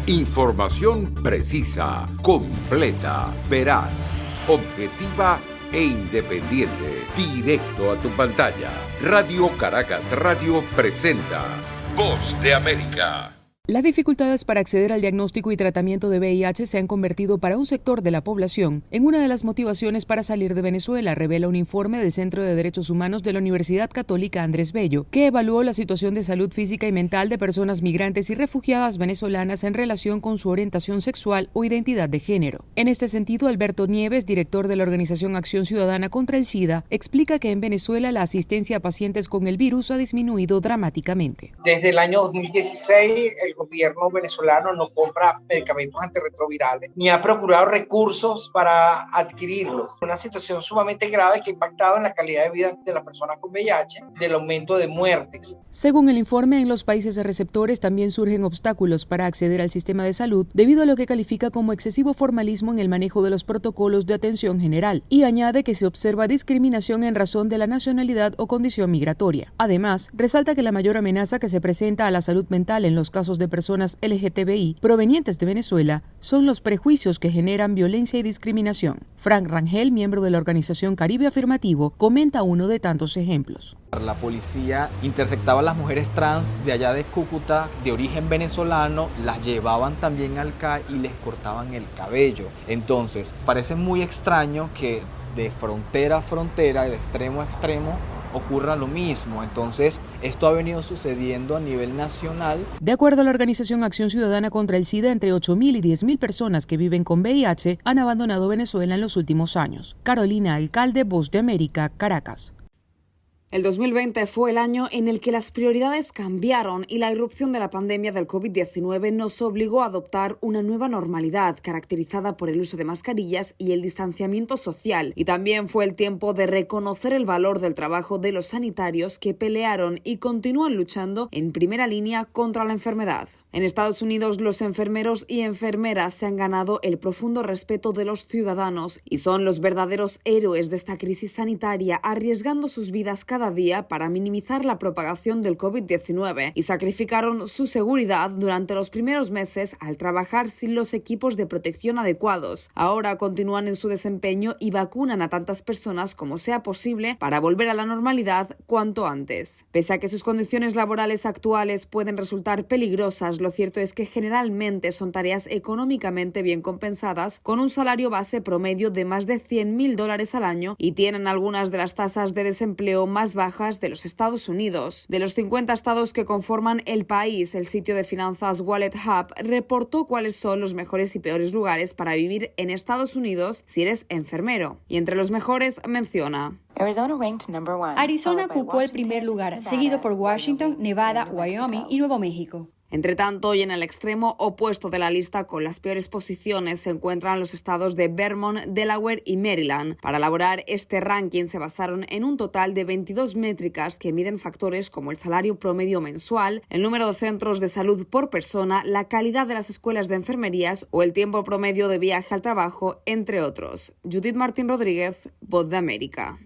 Información precisa, completa, veraz, objetiva e independiente. Directo a tu pantalla. Radio Caracas Radio presenta Voz de América. Las dificultades para acceder al diagnóstico y tratamiento de VIH se han convertido para un sector de la población en una de las motivaciones para salir de Venezuela, revela un informe del Centro de Derechos Humanos de la Universidad Católica Andrés Bello, que evaluó la situación de salud física y mental de personas migrantes y refugiadas venezolanas en relación con su orientación sexual o identidad de género. En este sentido, Alberto Nieves, director de la organización Acción Ciudadana contra el SIDA, explica que en Venezuela la asistencia a pacientes con el virus ha disminuido dramáticamente. Desde el año 2016, el gobierno venezolano no compra medicamentos antirretrovirales ni ha procurado recursos para adquirirlos. Una situación sumamente grave que ha impactado en la calidad de vida de las personas con VIH, del aumento de muertes. Según el informe, en los países receptores también surgen obstáculos para acceder al sistema de salud debido a lo que califica como excesivo formalismo en el manejo de los protocolos de atención general, y añade que se observa discriminación en razón de la nacionalidad o condición migratoria. Además, resalta que la mayor amenaza que se presenta a la salud mental en los casos de personas LGTBI provenientes de Venezuela son los prejuicios que generan violencia y discriminación. Frank Rangel, miembro de la organización Caribe Afirmativo, comenta uno de tantos ejemplos. La policía interceptaba a las mujeres trans de allá de Cúcuta, de origen venezolano, las llevaban también al CAI y les cortaban el cabello. Entonces, parece muy extraño que de frontera a frontera, de extremo a extremo, ocurra lo mismo. Entonces, esto ha venido sucediendo a nivel nacional. De acuerdo a la organización Acción Ciudadana contra el SIDA, entre 8.000 y 10.000 personas que viven con VIH han abandonado Venezuela en los últimos años. Carolina Alcalde, Voz de América, Caracas. El 2020 fue el año en el que las prioridades cambiaron y la irrupción de la pandemia del COVID-19 nos obligó a adoptar una nueva normalidad caracterizada por el uso de mascarillas y el distanciamiento social. Y también fue el tiempo de reconocer el valor del trabajo de los sanitarios que pelearon y continúan luchando en primera línea contra la enfermedad. En Estados Unidos, los enfermeros y enfermeras se han ganado el profundo respeto de los ciudadanos y son los verdaderos héroes de esta crisis sanitaria, arriesgando sus vidas cada día para minimizar la propagación del COVID-19 y sacrificaron su seguridad durante los primeros meses al trabajar sin los equipos de protección adecuados. Ahora continúan en su desempeño y vacunan a tantas personas como sea posible para volver a la normalidad cuanto antes. Pese a que sus condiciones laborales actuales pueden resultar peligrosas, lo cierto es que generalmente son tareas económicamente bien compensadas, con un salario base promedio de más de $100,000 al año y tienen algunas de las tasas de desempleo más bajas de los Estados Unidos. De los 50 estados que conforman el país, el sitio de finanzas Wallet Hub reportó cuáles son los mejores y peores lugares para vivir en Estados Unidos si eres enfermero. Y entre los mejores menciona: Arizona ocupó el primer lugar, seguido por Washington, Nevada, Wyoming y Nuevo México. Entre tanto, y en el extremo opuesto de la lista con las peores posiciones se encuentran los estados de Vermont, Delaware y Maryland. Para elaborar este ranking se basaron en un total de 22 métricas que miden factores como el salario promedio mensual, el número de centros de salud por persona, la calidad de las escuelas de enfermerías o el tiempo promedio de viaje al trabajo, entre otros. Judith Martín Rodríguez, Voz de América.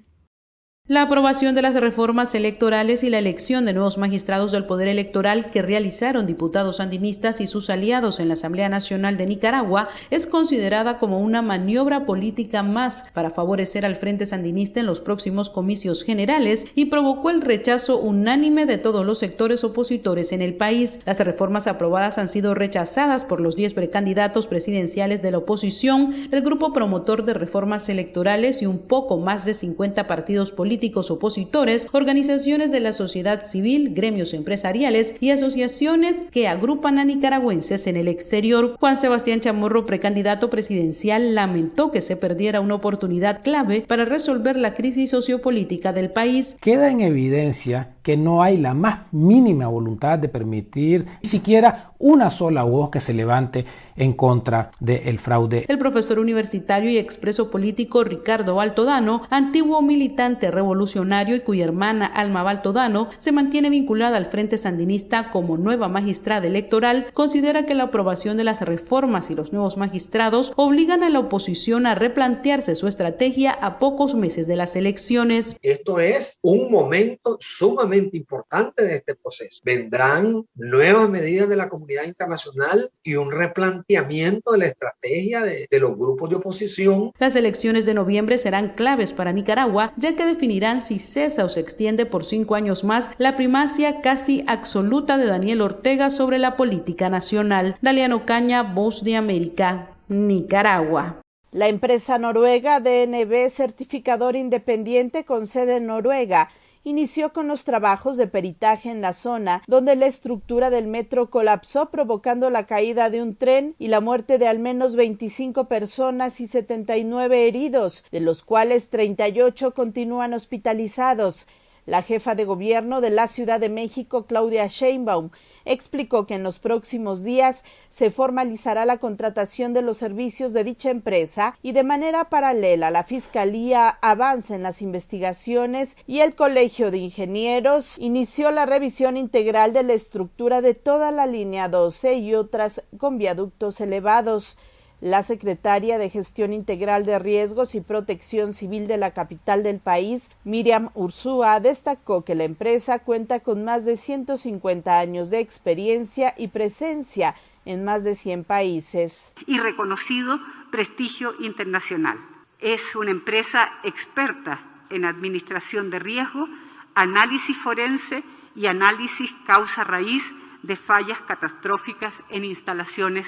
La aprobación de las reformas electorales y la elección de nuevos magistrados del Poder Electoral que realizaron diputados sandinistas y sus aliados en la Asamblea Nacional de Nicaragua es considerada como una maniobra política más para favorecer al Frente Sandinista en los próximos comicios generales y provocó el rechazo unánime de todos los sectores opositores en el país. Las reformas aprobadas han sido rechazadas por los 10 precandidatos presidenciales de la oposición, el grupo promotor de reformas electorales y un poco más de 50 partidos políticos opositores, organizaciones de la sociedad civil, gremios empresariales y asociaciones que agrupan a nicaragüenses en el exterior. Juan Sebastián Chamorro, precandidato presidencial, lamentó que se perdiera una oportunidad clave para resolver la crisis sociopolítica del país. Queda en evidencia que no hay la más mínima voluntad de permitir ni siquiera una sola voz que se levante en contra del fraude. El profesor universitario y expreso político Ricardo Baltodano, antiguo militante revolucionario y cuya hermana Alma Baltodano se mantiene vinculada al Frente Sandinista como nueva magistrada electoral, considera que la aprobación de las reformas y los nuevos magistrados obligan a la oposición a replantearse su estrategia a pocos meses de las elecciones. Esto es un momento sumamente sumamente importante de este proceso. Vendrán nuevas medidas de la comunidad internacional y un replanteamiento de la estrategia de los grupos de oposición. Las elecciones de noviembre serán claves para Nicaragua, ya que definirán si cesa o se extiende por 5 años más la primacia casi absoluta de Daniel Ortega sobre la política nacional. Dalian Ocaña, Voz de América, Nicaragua. La empresa noruega DNB, certificador independiente con sede en Noruega, inició con los trabajos de peritaje en la zona donde la estructura del metro colapsó, provocando la caída de un tren y la muerte de al menos 25 personas y 79 heridos, de los cuales 38 continúan hospitalizados. La jefa de gobierno de la Ciudad de México, Claudia Sheinbaum, explicó que en los próximos días se formalizará la contratación de los servicios de dicha empresa y de manera paralela la Fiscalía avanza en las investigaciones y el Colegio de Ingenieros inició la revisión integral de la estructura de toda la línea 12 y otras con viaductos elevados. La secretaria de Gestión Integral de Riesgos y Protección Civil de la capital del país, Miriam Urzúa, destacó que la empresa cuenta con más de 150 años de experiencia y presencia en más de 100 países. Y reconocido prestigio internacional. Es una empresa experta en administración de riesgo, análisis forense y análisis causa-raíz de fallas catastróficas en instalaciones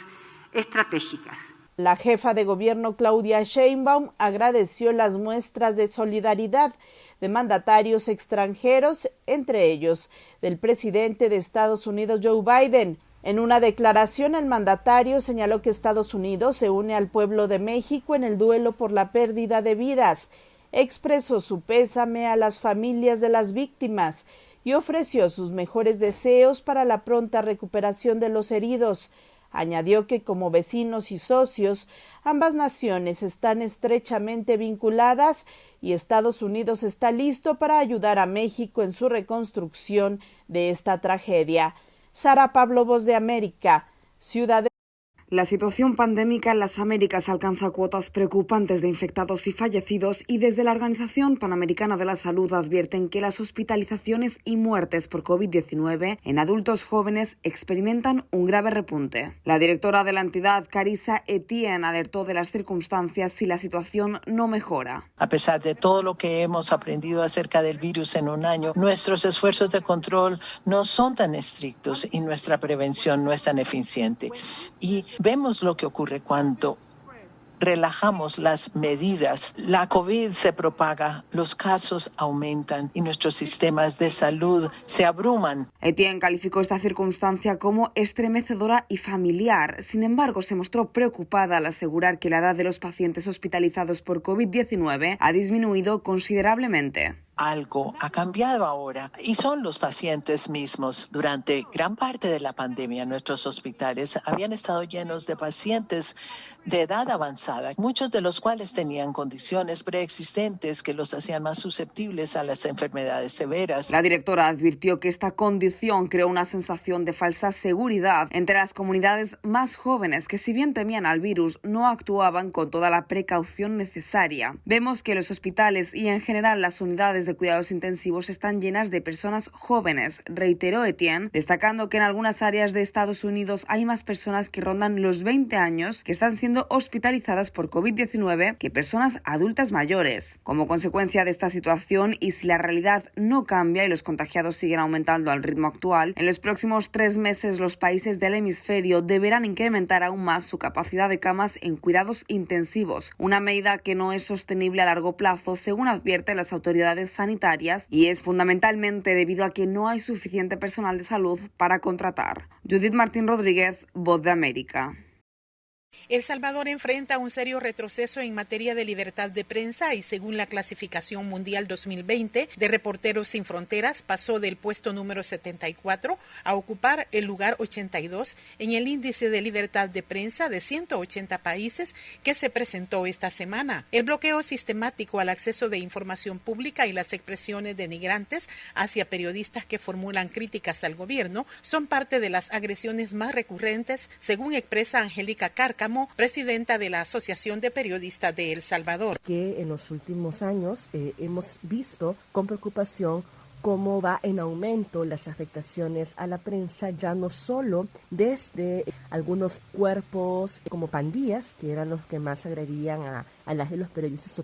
estratégicas. La jefa de gobierno Claudia Sheinbaum agradeció las muestras de solidaridad de mandatarios extranjeros, entre ellos del presidente de Estados Unidos Joe Biden. En una declaración, el mandatario señaló que Estados Unidos se une al pueblo de México en el duelo por la pérdida de vidas. Expresó su pésame a las familias de las víctimas y ofreció sus mejores deseos para la pronta recuperación de los heridos. Añadió que como vecinos y socios, ambas naciones están estrechamente vinculadas y Estados Unidos está listo para ayudar a México en su reconstrucción de esta tragedia. Sara Pablo, Voz de América, Ciudad de... La situación pandémica en las Américas alcanza cuotas preocupantes de infectados y fallecidos y desde la Organización Panamericana de la Salud advierten que las hospitalizaciones y muertes por COVID-19 en adultos jóvenes experimentan un grave repunte. La directora de la entidad, Carissa Etienne, alertó de las circunstancias si la situación no mejora. A pesar de todo lo que hemos aprendido acerca del virus en un año, nuestros esfuerzos de control no son tan estrictos y nuestra prevención no es tan eficiente. Y vemos lo que ocurre cuando relajamos las medidas. La COVID se propaga, los casos aumentan y nuestros sistemas de salud se abruman. Etienne calificó esta circunstancia como estremecedora y familiar. Sin embargo, se mostró preocupada al asegurar que la edad de los pacientes hospitalizados por COVID-19 ha disminuido considerablemente. Algo ha cambiado ahora y son los pacientes mismos. Durante gran parte de la pandemia, nuestros hospitales habían estado llenos de pacientes de edad avanzada, muchos de los cuales tenían condiciones preexistentes que los hacían más susceptibles a las enfermedades severas. La directora advirtió que esta condición creó una sensación de falsa seguridad entre las comunidades más jóvenes que, si bien temían al virus, no actuaban con toda la precaución necesaria. Vemos que los hospitales y en general las unidades de cuidados intensivos están llenas de personas jóvenes, reiteró Etienne, destacando que en algunas áreas de Estados Unidos hay más personas que rondan los 20 años que están siendo hospitalizadas por COVID-19 que personas adultas mayores. Como consecuencia de esta situación, y si la realidad no cambia y los contagiados siguen aumentando al ritmo actual, en los próximos 3 meses los países del hemisferio deberán incrementar aún más su capacidad de camas en cuidados intensivos, una medida que no es sostenible a largo plazo, según advierten las autoridades sanitarias, y es fundamentalmente debido a que no hay suficiente personal de salud para contratar. Judith Martín Rodríguez, Voz de América. El Salvador enfrenta un serio retroceso en materia de libertad de prensa y según la clasificación mundial 2020 de Reporteros Sin Fronteras pasó del puesto número 74 a ocupar el lugar 82 en el índice de libertad de prensa de 180 países que se presentó esta semana. El bloqueo sistemático al acceso de información pública y las expresiones denigrantes hacia periodistas que formulan críticas al gobierno son parte de las agresiones más recurrentes, según expresa Angélica Cárcamo, presidenta de la Asociación de Periodistas de El Salvador. Que en los últimos años hemos visto con preocupación cómo va en aumento las afectaciones a la prensa, ya no solo desde algunos cuerpos como pandillas, que eran los que más agredían a las y los periodistas,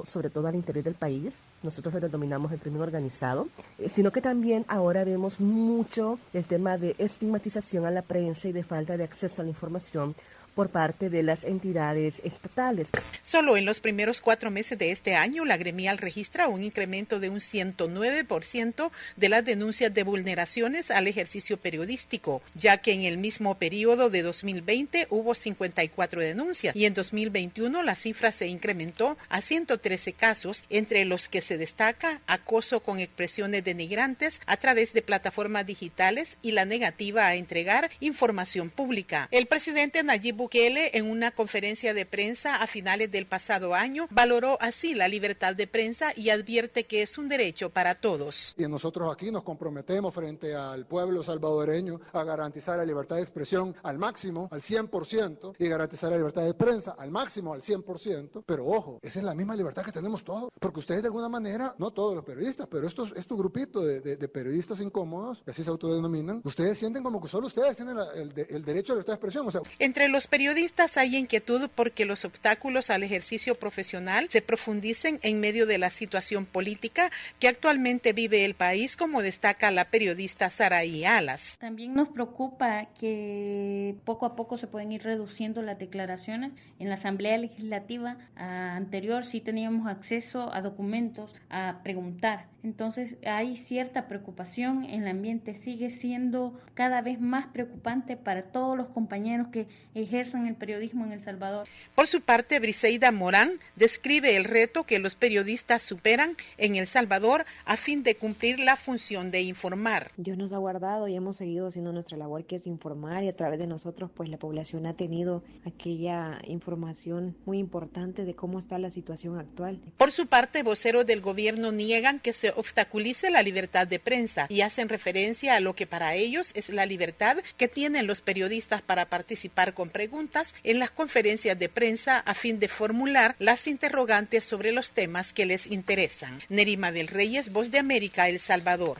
sobre todo al interior del país. Nosotros lo denominamos el crimen organizado, sino que también ahora vemos mucho el tema de estigmatización a la prensa y de falta de acceso a la información por parte de las entidades estatales. Solo en los primeros 4 meses de este año, la gremial registra un incremento de un 109% de las denuncias de vulneraciones al ejercicio periodístico, ya que en el mismo periodo de 2020 hubo 54 denuncias y en 2021 la cifra se incrementó a 113 casos, entre los que se destaca acoso con expresiones denigrantes a través de plataformas digitales y la negativa a entregar información pública. El presidente Nayib Bukele, en una conferencia de prensa a finales del pasado año, valoró así la libertad de prensa y advierte que es un derecho para todos. Y nosotros aquí nos comprometemos frente al pueblo salvadoreño a garantizar la libertad de expresión al máximo, al 100%, y garantizar la libertad de prensa al máximo, al 100%. Pero ojo, esa es la misma libertad que tenemos todos, porque ustedes de alguna manera, no todos los periodistas, pero estos grupito de periodistas incómodos, que así se autodenominan, ustedes sienten como que solo ustedes tienen el derecho a la libertad de expresión. O sea, entre los periodistas hay inquietud porque los obstáculos al ejercicio profesional se profundicen en medio de la situación política que actualmente vive el país, como destaca la periodista Saraí Alas. También nos preocupa que poco a poco se pueden ir reduciendo las declaraciones. En la Asamblea Legislativa anterior sí teníamos acceso a documentos, a preguntar. Entonces hay cierta preocupación, el ambiente sigue siendo cada vez más preocupante para todos los compañeros que ejercen el periodismo en El Salvador. Por su parte, Briseida Morán describe el reto que los periodistas superan en El Salvador a fin de cumplir la función de informar. Dios nos ha guardado y hemos seguido haciendo nuestra labor, que es informar, y a través de nosotros pues la población ha tenido aquella información muy importante de cómo está la situación actual. Por su parte, voceros del gobierno niegan que se obstaculice la libertad de prensa y hacen referencia a lo que para ellos es la libertad que tienen los periodistas para participar con preguntas en las conferencias de prensa a fin de formular las interrogantes sobre los temas que les interesan. Nerima del Reyes, Voz de América, El Salvador.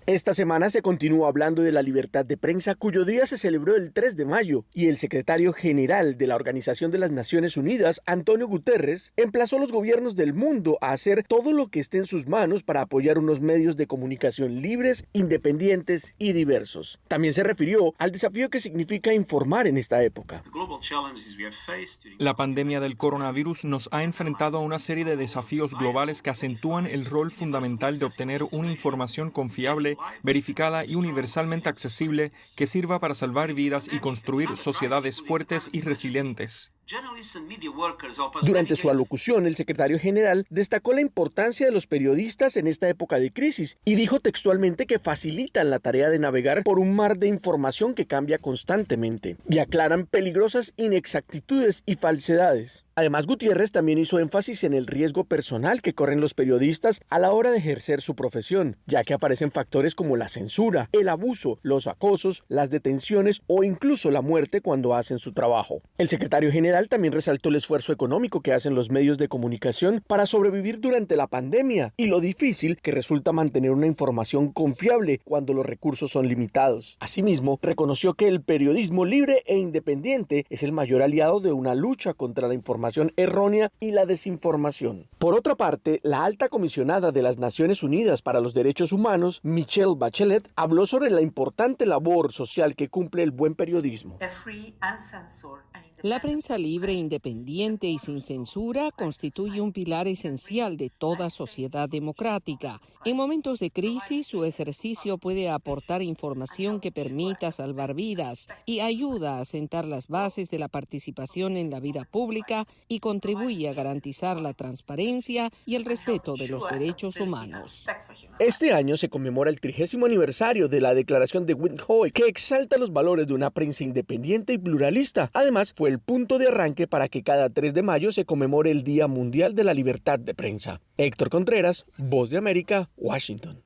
Esta semana se continúa hablando de la libertad de prensa, cuyo día se celebró el 3 de mayo, y el secretario general de la Organización de las Naciones Unidas, Antonio Guterres, emplazó a los gobiernos del mundo a hacer todo lo que esté en sus manos para apoyar unos medios de comunicación libres, independientes y diversos. También se refirió al desafío que significa informar en esta época. La pandemia del coronavirus nos ha enfrentado a una serie de desafíos globales que acentúan el rol fundamental de obtener una información confiable, verificada y universalmente accesible que sirva para salvar vidas y construir sociedades fuertes y resilientes. Durante su alocución, el secretario general destacó la importancia de los periodistas en esta época de crisis y dijo textualmente que facilitan la tarea de navegar por un mar de información que cambia constantemente y aclaran peligrosas inexactitudes y falsedades. Además, Gutiérrez también hizo énfasis en el riesgo personal que corren los periodistas a la hora de ejercer su profesión, ya que aparecen factores como la censura, el abuso, los acosos, las detenciones o incluso la muerte cuando hacen su trabajo. El secretario general también resaltó el esfuerzo económico que hacen los medios de comunicación para sobrevivir durante la pandemia y lo difícil que resulta mantener una información confiable cuando los recursos son limitados. Asimismo, reconoció que el periodismo libre e independiente es el mayor aliado de una lucha contra la información errónea y la desinformación. Por otra parte, la alta comisionada de las Naciones Unidas para los Derechos Humanos, Michelle Bachelet, habló sobre la importante labor social que cumple el buen periodismo. La prensa libre, independiente y sin censura constituye un pilar esencial de toda sociedad democrática. En momentos de crisis, su ejercicio puede aportar información que permita salvar vidas y ayuda a sentar las bases de la participación en la vida pública y contribuye a garantizar la transparencia y el respeto de los derechos humanos. Este año se conmemora el 30º aniversario de la Declaración de Windhoek, que exalta los valores de una prensa independiente y pluralista. Además, fue el punto de arranque para que cada 3 de mayo se conmemore el Día Mundial de la Libertad de Prensa. Héctor Contreras, Voz de América, Washington.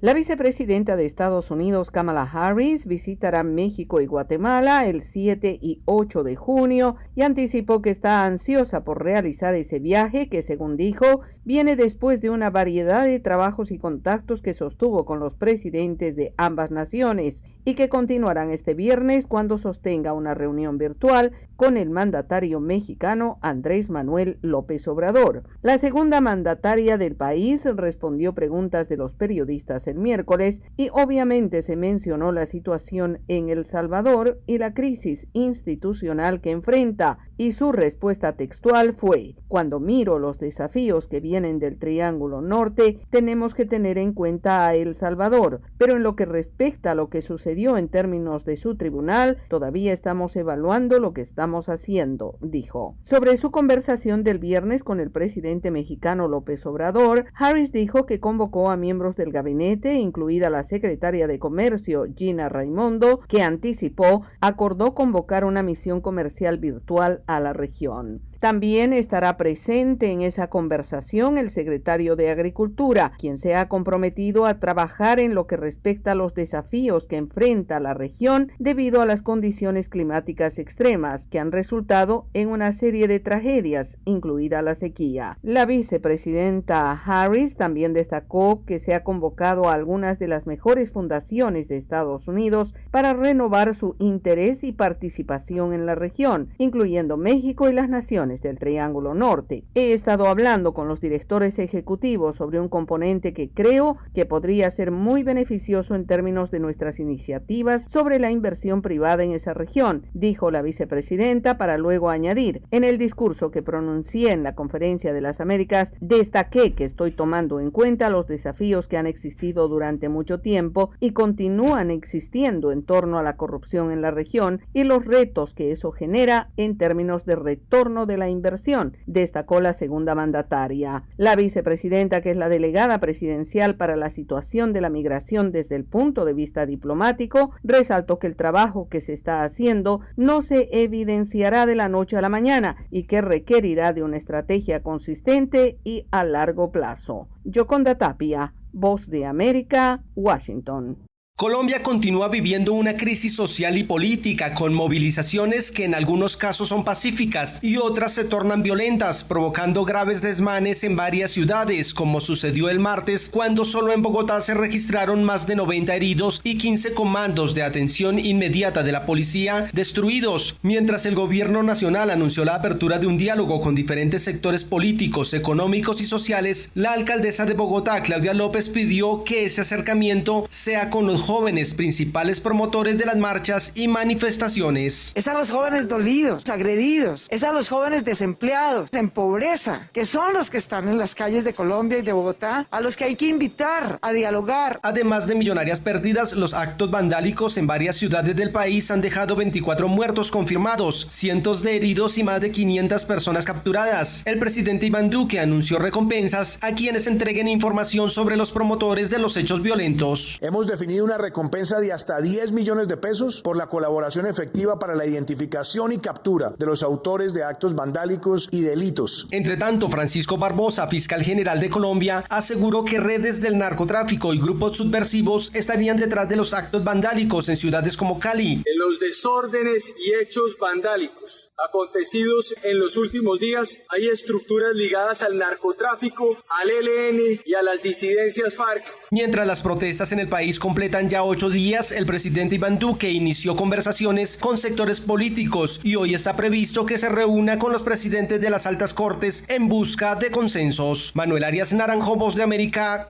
La vicepresidenta de Estados Unidos, Kamala Harris, visitará México y Guatemala el 7 y 8 de junio y anticipó que está ansiosa por realizar ese viaje que, según dijo, viene después de una variedad de trabajos y contactos que sostuvo con los presidentes de ambas naciones y que continuarán este viernes cuando sostenga una reunión virtual con el mandatario mexicano Andrés Manuel López Obrador. La segunda mandataria del país respondió preguntas de los periodistas el miércoles y obviamente se mencionó la situación en El Salvador y la crisis institucional que enfrenta, y su respuesta textual fue: cuando miro los desafíos que vienen del Triángulo Norte, tenemos que tener en cuenta a El Salvador, pero en lo que respecta a lo que sucedió en términos de su tribunal, todavía estamos evaluando lo que estamos haciendo, dijo. Sobre su conversación del viernes con el presidente mexicano López Obrador, Harris dijo que convocó a miembros del gabinete, incluida la secretaria de Comercio, Gina Raimondo, que anticipó acordó convocar una misión comercial virtual a la región. También estará presente en esa conversación el secretario de Agricultura, quien se ha comprometido a trabajar en lo que respecta a los desafíos que enfrenta la región debido a las condiciones climáticas extremas que han resultado en una serie de tragedias, incluida la sequía. La vicepresidenta Harris también destacó que se ha convocado a algunas de las mejores fundaciones de Estados Unidos para renovar su interés y participación en la región, incluyendo México y las naciones del Triángulo Norte. He estado hablando con los directores ejecutivos sobre un componente que creo que podría ser muy beneficioso en términos de nuestras iniciativas sobre la inversión privada en esa región, dijo la vicepresidenta, para luego añadir: en el discurso que pronuncié en la Conferencia de las Américas, destaqué que estoy tomando en cuenta los desafíos que han existido durante mucho tiempo y continúan existiendo en torno a la corrupción en la región y los retos que eso genera en términos de retorno de la inversión, destacó la segunda mandataria. La vicepresidenta, que es la delegada presidencial para la situación de la migración desde el punto de vista diplomático, resaltó que el trabajo que se está haciendo no se evidenciará de la noche a la mañana y que requerirá de una estrategia consistente y a largo plazo. Yoconda Tapia, Voz de América, Washington. Colombia continúa viviendo una crisis social y política, con movilizaciones que en algunos casos son pacíficas y otras se tornan violentas, provocando graves desmanes en varias ciudades, como sucedió el martes, cuando solo en Bogotá se registraron más de 90 heridos y 15 comandos de atención inmediata de la policía destruidos, mientras el gobierno nacional anunció la apertura de un diálogo con diferentes sectores políticos, económicos y sociales. La alcaldesa de Bogotá, Claudia López, pidió que ese acercamiento sea con los jóvenes principales promotores de las marchas y manifestaciones. Es a los jóvenes dolidos, agredidos, es a los jóvenes desempleados, en pobreza, que son los que están en las calles de Colombia y de Bogotá, a los que hay que invitar a dialogar. Además de millonarias pérdidas, los actos vandálicos en varias ciudades del país han dejado 24 muertos confirmados, cientos de heridos y más de 500 personas capturadas. El presidente Iván Duque anunció recompensas a quienes entreguen información sobre los promotores de los hechos violentos. Hemos definido una recompensa de hasta 10 millones de pesos por la colaboración efectiva para la identificación y captura de los autores de actos vandálicos y delitos. Entre tanto, Francisco Barbosa, fiscal general de Colombia, aseguró que redes del narcotráfico y grupos subversivos estarían detrás de los actos vandálicos en ciudades como Cali. En los desórdenes y hechos vandálicos acontecidos en los últimos días, hay estructuras ligadas al narcotráfico, al ELN y a las disidencias FARC. Mientras las protestas en el país completan ya 8 días, el presidente Iván Duque inició conversaciones con sectores políticos y hoy está previsto que se reúna con los presidentes de las altas cortes en busca de consensos. Manuel Arias Naranjo, Voz de América.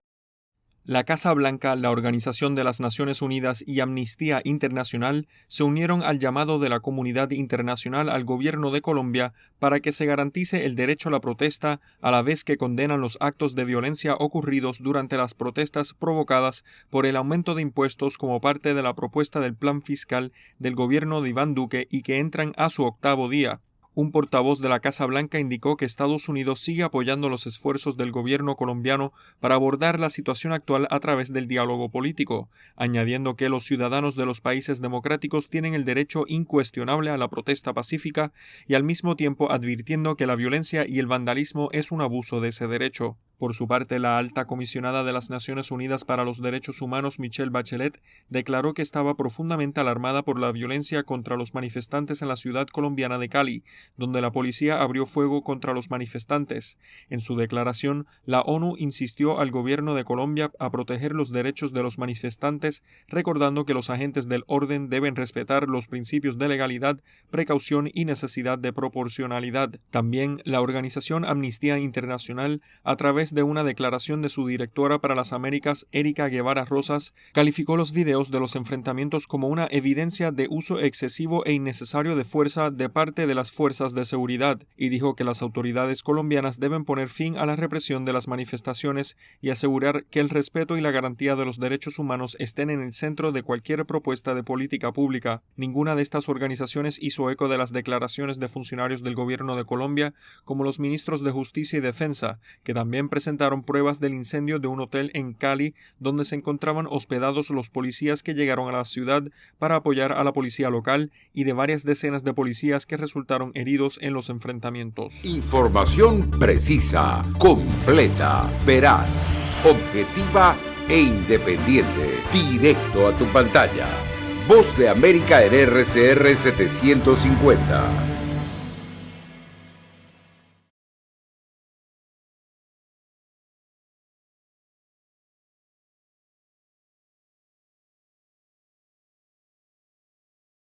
La Casa Blanca, la Organización de las Naciones Unidas y Amnistía Internacional se unieron al llamado de la comunidad internacional al gobierno de Colombia para que se garantice el derecho a la protesta, a la vez que condenan los actos de violencia ocurridos durante las protestas provocadas por el aumento de impuestos como parte de la propuesta del plan fiscal del gobierno de Iván Duque y que entran a su 8º día. Un portavoz de la Casa Blanca indicó que Estados Unidos sigue apoyando los esfuerzos del gobierno colombiano para abordar la situación actual a través del diálogo político, añadiendo que los ciudadanos de los países democráticos tienen el derecho incuestionable a la protesta pacífica y al mismo tiempo advirtiendo que la violencia y el vandalismo es un abuso de ese derecho. Por su parte, la alta comisionada de las Naciones Unidas para los Derechos Humanos, Michelle Bachelet, declaró que estaba profundamente alarmada por la violencia contra los manifestantes en la ciudad colombiana de Cali, donde la policía abrió fuego contra los manifestantes. En su declaración, la ONU insistió al gobierno de Colombia a proteger los derechos de los manifestantes, recordando que los agentes del orden deben respetar los principios de legalidad, precaución y necesidad de proporcionalidad. También la organización Amnistía Internacional, a través de una declaración de su directora para las Américas, Erika Guevara Rosas, calificó los videos de los enfrentamientos como una evidencia de uso excesivo e innecesario de fuerza de parte de las fuerzas de seguridad y dijo que las autoridades colombianas deben poner fin a la represión de las manifestaciones y asegurar que el respeto y la garantía de los derechos humanos estén en el centro de cualquier propuesta de política pública. Ninguna de estas organizaciones hizo eco de las declaraciones de funcionarios del gobierno de Colombia, como los ministros de Justicia y Defensa, que también presentaron pruebas del incendio de un hotel en Cali donde se encontraban hospedados los policías que llegaron a la ciudad para apoyar a la policía local y de varias decenas de policías que resultaron heridos en los enfrentamientos. Información precisa, completa, veraz, objetiva e independiente. Directo a tu pantalla. Voz de América en RCR 750.